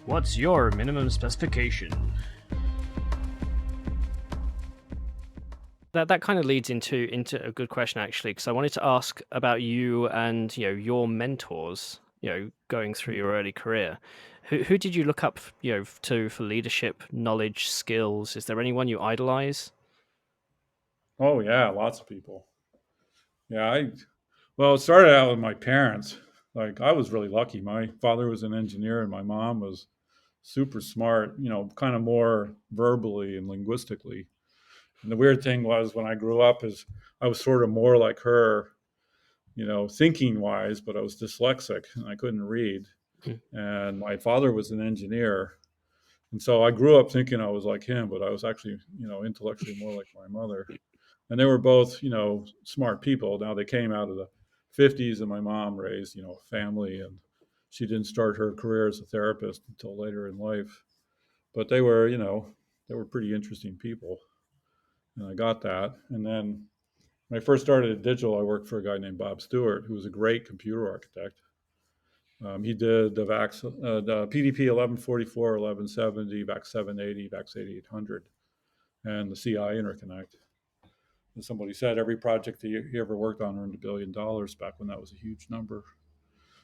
What's your minimum specification? That kind of leads into a good question, actually, because I wanted to ask about you and your mentors, going through your early career. Who did you look up to for leadership, knowledge, skills? Is there anyone you idolize? Oh yeah, lots of people. Yeah, well, it started out with my parents. Like I was really lucky. My father was an engineer and my mom was super smart, kind of more verbally and linguistically. And the weird thing was when I grew up is I was sort of more like her, thinking wise, but I was dyslexic and I couldn't read. Mm. And my father was an engineer. And so I grew up thinking I was like him, but I was actually, intellectually more like my mother. And they were both, smart people. Now they came out of the 50s, and my mom raised, a family, and she didn't start her career as a therapist until later in life. But they were pretty interesting people, and I got that. And then when I first started at Digital, I worked for a guy named Bob Stewart, who was a great computer architect. He did the PDP 1144, 1170, VAX 780, VAX 8800, and the CI interconnect. And somebody said every project that he ever worked on earned $1 billion back when that was a huge number.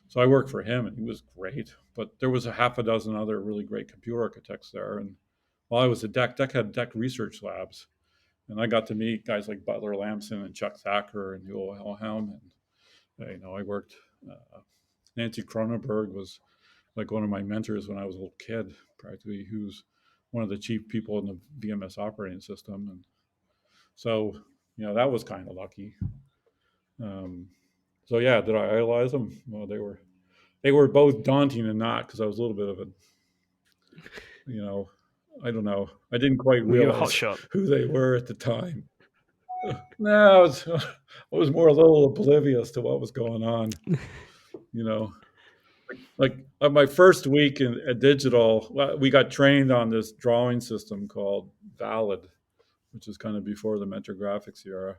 So I worked for him, and he was great. But there was a half a dozen other really great computer architects there. And while I was at DEC had DEC research labs, and I got to meet guys like Butler Lamson and Chuck Thacker and Joel Helm. And I worked. Nancy Cronenberg was like one of my mentors when I was a little kid, practically, who's one of the chief people in the VMS operating system. And so, that was kind of lucky. Um, so yeah, did I idolize them? Well, they were both daunting and not, because I was a little bit of a, you know, I don't know. I didn't quite Were you a realize hotshot? who they were at the time. No, I was more a little oblivious to what was going on. You know, like my first week at Digital, well, we got trained on this drawing system called Valid, which is kind of before the Mentor Graphics era.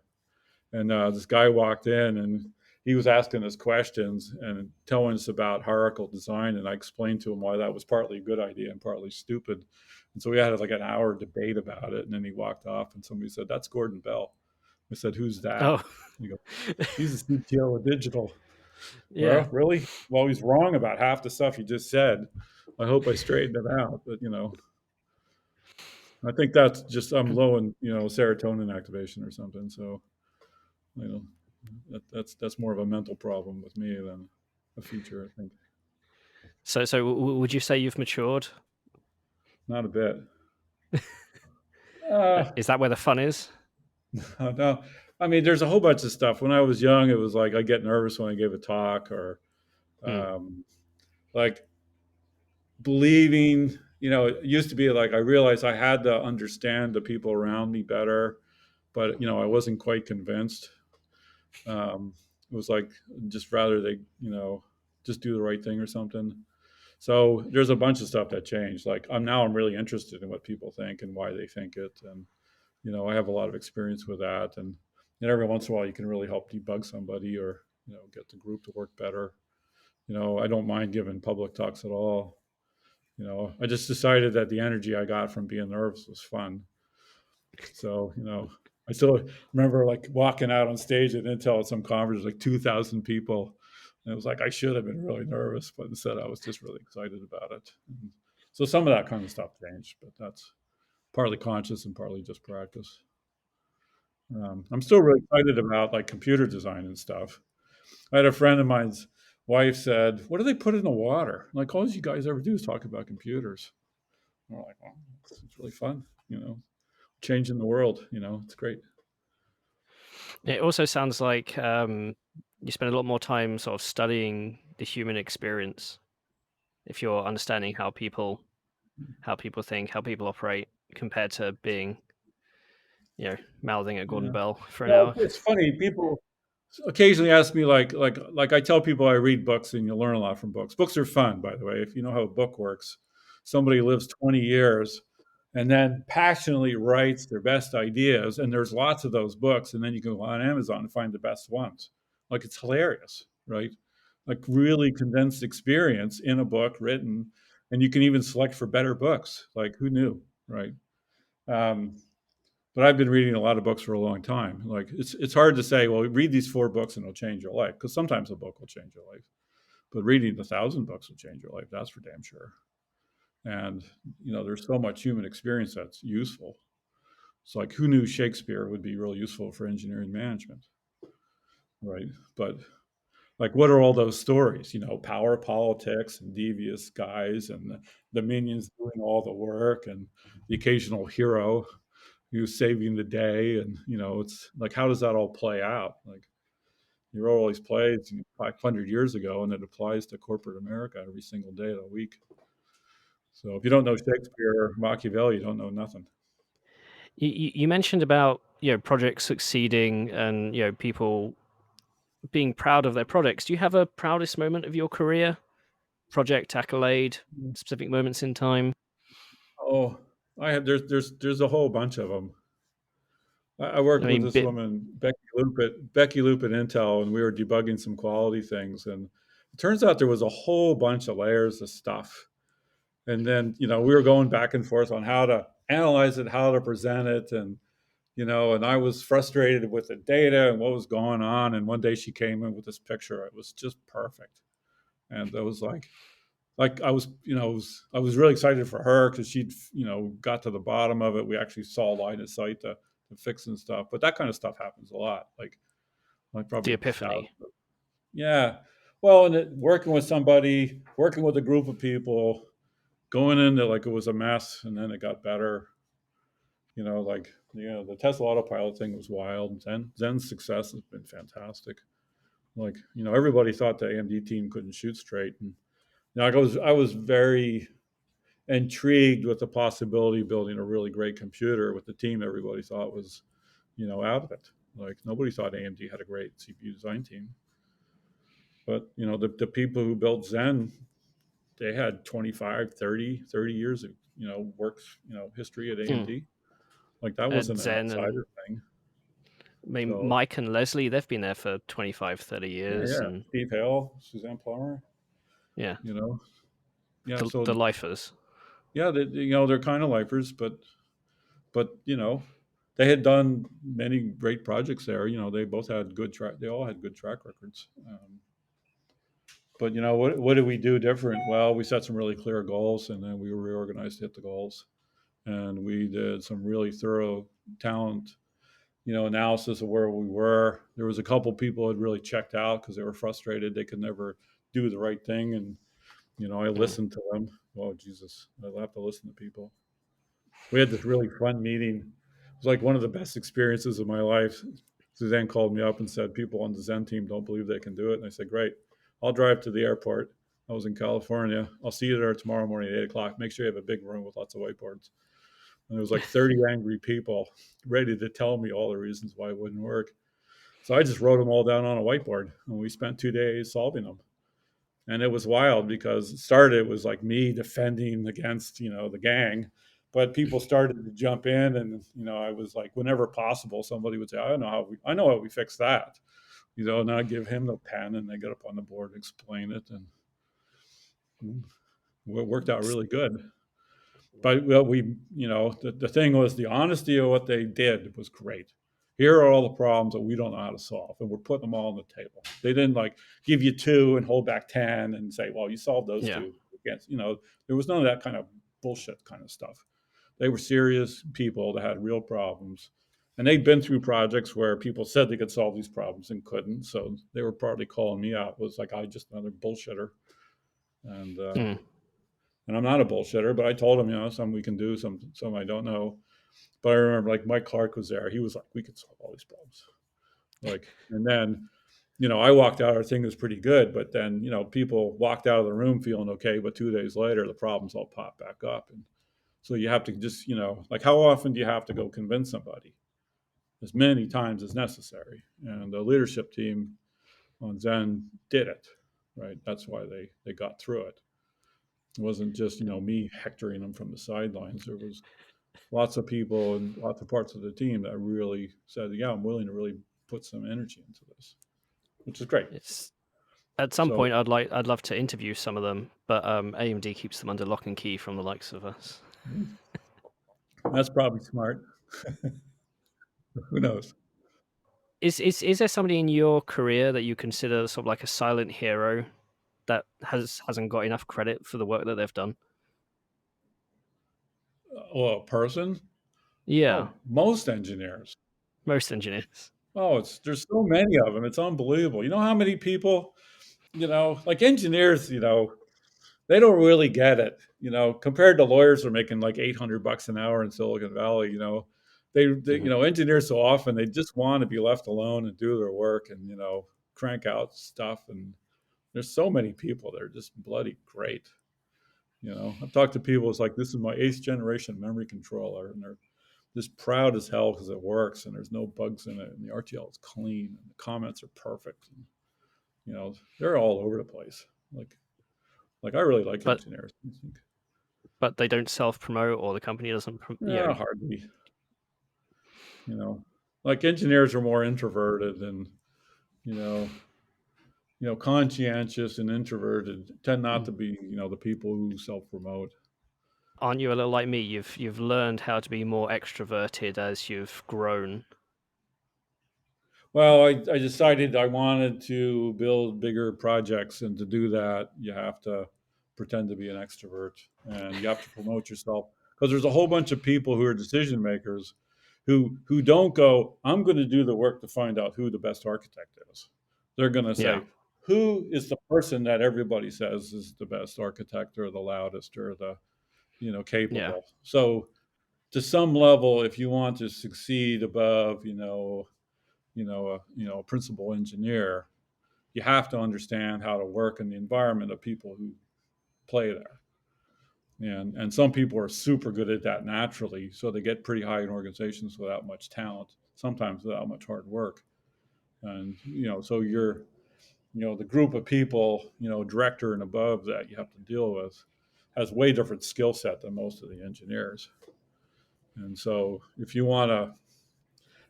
And this guy walked in and he was asking us questions and telling us about hierarchical design. And I explained to him why that was partly a good idea and partly stupid. And so we had like an hour debate about it. And then he walked off and somebody said, "That's Gordon Bell." I said, "Who's that?" Oh, He goes, "He's the CTO of Digital." yeah. Well, really? Well, he's wrong about half the stuff you just said. I hope I straightened it out. But, I think that's just I'm low in, serotonin activation or something. So, you know, that's more of a mental problem with me than a feature. I think So would you say you've matured? not a bit. Uh, Is that where the fun is? no, I mean, there's a whole bunch of stuff. When I was young, it was like I get nervous when I gave a talk, or Mm. um, like believing. It used to be like I realized I had to understand the people around me better, but I wasn't quite convinced. It was like just rather they, just do the right thing or something. So there's a bunch of stuff that changed. Like I'm really interested in what people think and why they think it, and I have a lot of experience with that. And every once in a while, you can really help debug somebody or get the group to work better. I don't mind giving public talks at all. I just decided that the energy I got from being nervous was fun. So I still remember like walking out on stage at Intel at some conference, like 2,000 people. And it was like I should have been really nervous, but instead I was just really excited about it. And so some of that kind of stuff changed, but that's partly conscious and partly just practice. I'm still really excited about like computer design and stuff. I had a friend of mine's wife said, "What do they put in the water?" I'm like, all you guys ever do is talk about computers. And we're like, well, it's really fun, changing the world. It's great. It also sounds like you spend a lot more time sort of studying the human experience if you're understanding how people think, how people operate, compared to being, mouthing at Gordon Yeah. Bell for an Well, hour. it's funny. People occasionally ask me, like I tell people I read books, and you learn a lot from books. Books are fun, by the way. If you know how a book works, somebody lives 20 years and then passionately writes their best ideas, and there's lots of those books, and then you can go on Amazon and find the best ones. Like it's hilarious, right? Like really condensed experience in a book written. and you can even select for better books. Like who knew, right? Um, but I've been reading a lot of books for a long time. Like it's hard to say, well, read these 4 books and it'll change your life, because sometimes a book will change your life. But reading 1,000 books will change your life. That's for damn sure. And there's so much human experience that's useful. It's like who knew Shakespeare would be real useful for engineering management, right? But like, what are all those stories? Power politics and devious guys and the minions doing all the work and the occasional hero who's saving the day. And it's like, how does that all play out? Like, you wrote all these plays 500 years ago, and it applies to corporate America every single day of the week. So if you don't know Shakespeare or Machiavelli, you don't know nothing. You mentioned about projects succeeding and people being proud of their products. Do you have a proudest moment of your career? Project accolade, specific moments in time? Oh, I have. There's a whole bunch of them. I I worked with mean, this woman, Becky Loop at Intel, and we were debugging some quality things. And it turns out there was a whole bunch of layers of stuff. And then, we were going back and forth on how to analyze it, how to present it. And I was frustrated with the data and what was going on. And one day she came in with this picture. It was just perfect. And I was like I was really excited for her because she'd got to the bottom of it. We actually saw line of sight to fix and stuff. But that kind of stuff happens a lot. Like the probably epiphany. 1,000. Yeah. Well, and working with somebody, working with a group of people, going into like it was a mess, and then it got better. The Tesla autopilot thing was wild. Zen's success has been fantastic. Like everybody thought the AMD team couldn't shoot straight, and I was very intrigued with the possibility of building a really great computer with the team everybody thought was, out of it. Like nobody thought AMD had a great CPU design team. But, the people who built Zen, they had 25, 30 years of, works, history at Hmm. AMD. Like that At wasn't an Zen and outsider thing. I mean, So Mike and Leslie, they've been there for 25, 30 yeah, years, yeah. and Steve Hale, Suzanne Plummer, yeah, you know, yeah. the So lifers. yeah, they're kind of lifers, but they had done many great projects there. They both had good track. They all had good track records. But what did we do different? Well, we set some really clear goals, and then we reorganized to hit the goals. And we did some really thorough talent, analysis of where we were. There was a couple people had really checked out because they were frustrated. They could never do the right thing, and I Hmm. listened to them. Oh Jesus, I have to listen to people. We had this really fun meeting. It was like one of the best experiences of my life. Suzanne called me up and said, people on the Zen team don't believe they can do it. And I said, great. I'll drive to the airport. I was in California. I'll see you there tomorrow morning at 8 o'clock. Make sure you have a big room with lots of whiteboards. And there was like 30 angry people ready to tell me all the reasons why it wouldn't work. So I just wrote them all down on a whiteboard, and we spent 2 days solving them. And it was wild because it was like me defending against the gang, but people started to jump in, and I was like, whenever possible, somebody would say, I know how we fix that, and I give him the pen, and they get up on the board and explain it, and it worked out really good. But well, the thing was, the honesty of what they did was great. Here are all the problems that we don't know how to solve, and we're putting them all on the table. They didn't like give you two and hold back 10 and say, well, you solved those Yeah. two. Against, there was none of that kind of bullshit kind of stuff. They were serious people that had real problems, and they'd been through projects where people said they could solve these problems and couldn't. So they were partly calling me out. It was like I just another bullshitter, and Hmm. and I'm not a bullshitter, but I told him, some we can do, some I don't know. But I remember like Mike Clark was there. He was like, we could solve all these problems. Like, and then, I walked out, our thing was pretty good, but then, people walked out of the room feeling okay, but 2 days later, the problems all popped back up. And so you have to just, like how often do you have to go convince somebody? As many times as necessary. And the leadership team on Zen did it, right? That's why they got through it. It wasn't just, me hectoring them from the sidelines. There was lots of people and lots of parts of the team that really said, "Yeah, I'm willing to really put some energy into this," which is great. It's At some So point, I'd love to interview some of them, but AMD keeps them under lock and key from the likes of us. that's probably smart. Who knows? Is there somebody in your career that you consider sort of like a silent hero that hasn't got enough credit for the work that they've done? Well, a person? Yeah, Oh, most engineers. most engineers. Oh, it's there's so many of them. It's unbelievable. You know how many people, like engineers, they don't really get it, compared to lawyers who are making like 800 bucks an hour in Silicon Valley, Mhm. engineers so often they just want to be left alone and do their work and, crank out stuff. And there's so many people that are just bloody great. I've talked to people, it's like, this is my eighth generation memory controller, and they're just proud as hell because it works and there's no bugs in it, and the RTL is clean and the comments are perfect. And, they're all over the place. Like I really like But engineers. I think, they don't self promote, or the company doesn't. yeah, hardly. You know, like engineers are more introverted and you know, conscientious and introverted tend not Mm. to be, the people who self promote. Aren't you a little like me? You've learned how to be more extroverted as you've grown. Well, I decided I wanted to build bigger projects, and to do that, you have to pretend to be an extrovert and you have to promote yourself because there's a whole bunch of people who are decision makers who don't go, I'm going to do the work to find out who the best architect is. They're going to Yeah, say, who is the person that everybody says is the best architect or the loudest or the, yeah, capable. So to some level, if you want to succeed above, a principal engineer, you have to understand how to work in the environment of people who play there. And some people are super good at that naturally, so they get pretty high in organizations without much talent, sometimes without much hard work. And so you're, the group of people, director and above that you have to deal with has way different skill set than most of the engineers. And so if you want to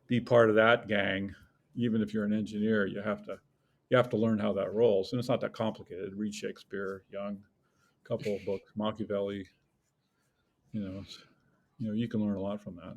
be part of that gang, even if you're an engineer, you have to learn how that rolls. And it's not that complicated. Read Shakespeare, Young, a couple of books, Machiavelli. You know, you can learn a lot from that.